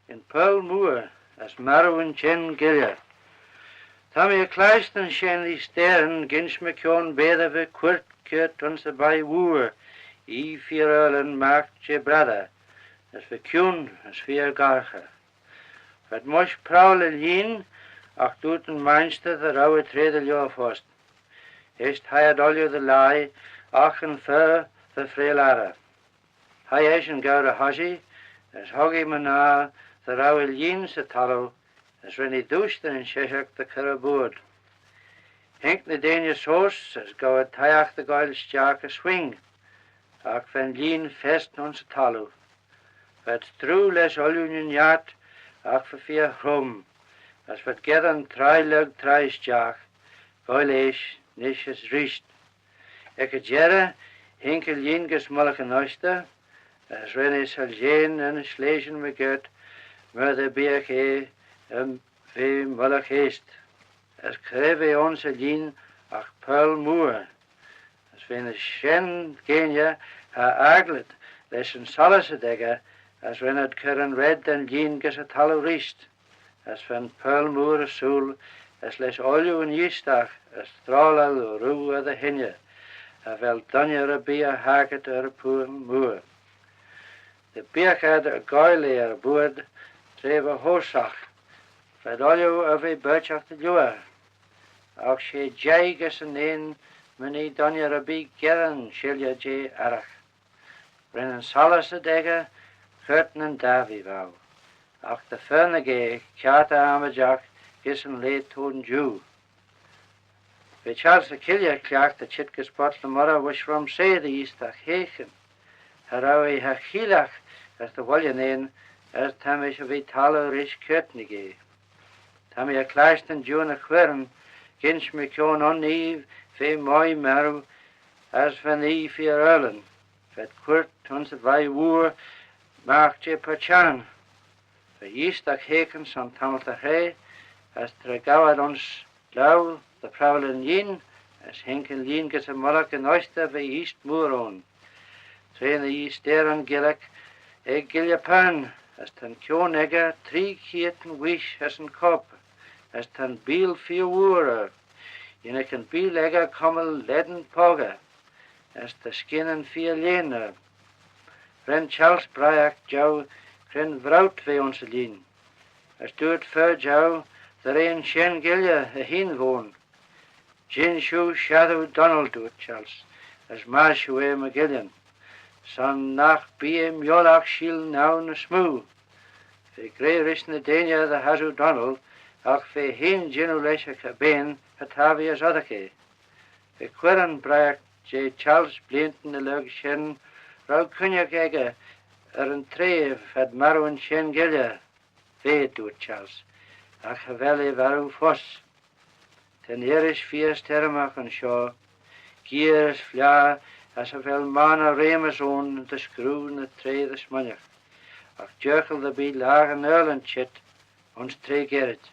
in Mooar as Marroo and Chenn Ghuilley. Tá mé cleistan sin í stairn gins me cion béda bheith cuirt curt ons a bai wúr í fiorlan mark je brada as bheith ciún as fior garcha. Fed mois praule lín ach dút an mainste the rauwe trede leofost. Est haiad olio the lai ach an fur the freelara. Hai eis an gaur a hosi as hogi mana the rauwe lín sa talo as renny dústan in sheshach the caraboord. Henk na Danish horse as go a taiach the goil stjark a swing ach ven lín fest non sa talo. Fed true les olunion yard ach for fear hrum as wat gedan lug stjark goil eis nish as richt. Ek a jere hinkel lín gesmolach an oiste as renny saljein en slesen me gut murder beach ve molach heest. As kreve ons a lín ach Mooar. As ven a Chenn Genya ha aglet les an solas a dega as when it curran red and lín ges a talo rist. As van Mooar a soul as les olju an yistach as stralal o roo a the hinja. A vel donja a bia haget a Mooar. The beach had a Ghuilley a boord tref a horsach. Fed olju of a birchach the lua. Ach she jay ges an een many donja a big geran shilja jay arach. Brennan solas a dega curtin and davy vow. Ach the fernage chata amajach ges an late toon Jew. Ve Charles a kilja clach the chitkas pot the mother was from say the east ach hechen. Harawi ha chilach as the waljanen as tamish of a talo rish curtnige. Tammy a clashed and June a quern ginch me kion on eve fe moi Marroo as van eve fier erlen. Vet quert ons a vai woer mark je perchan. Ve east ach heken son tamelta he as tregawad ons lau the prowlen yin as henken lien get a molak en oyster ve east Mooar. Train the east there on Gillek eg Ghuilley pan as tan kion egger 3 kieten wish as an kop as tan biel 4 woer. In ek an biel egger kommel leden poga as the skin and 4 lener. Ren Charles Braide jou kren vrout ve ons lien. As doet fur jou the rein Chenn Ghuilley a hin woon. Jin shoe shadow Donald doet Charles as Marshue McGillian. Son nach biem jolach shil now na smoo. Fe grey rish na Dania the Hazu Donald ach fe hin jinu lesha ben hatavi as otherke. Fe queran Braide J. Charles Blinton the lug Chenn rau cunyak ega an trev had Marroo and Chenn Ghuilley. Fe doet Charles ach haveli varu fos. Ten irish 4 stermach an shaw gears fla as a vel mana remes on the screw na tre the smanyach. Ach jerkel the be lag an erlen chit ons tre gerrit.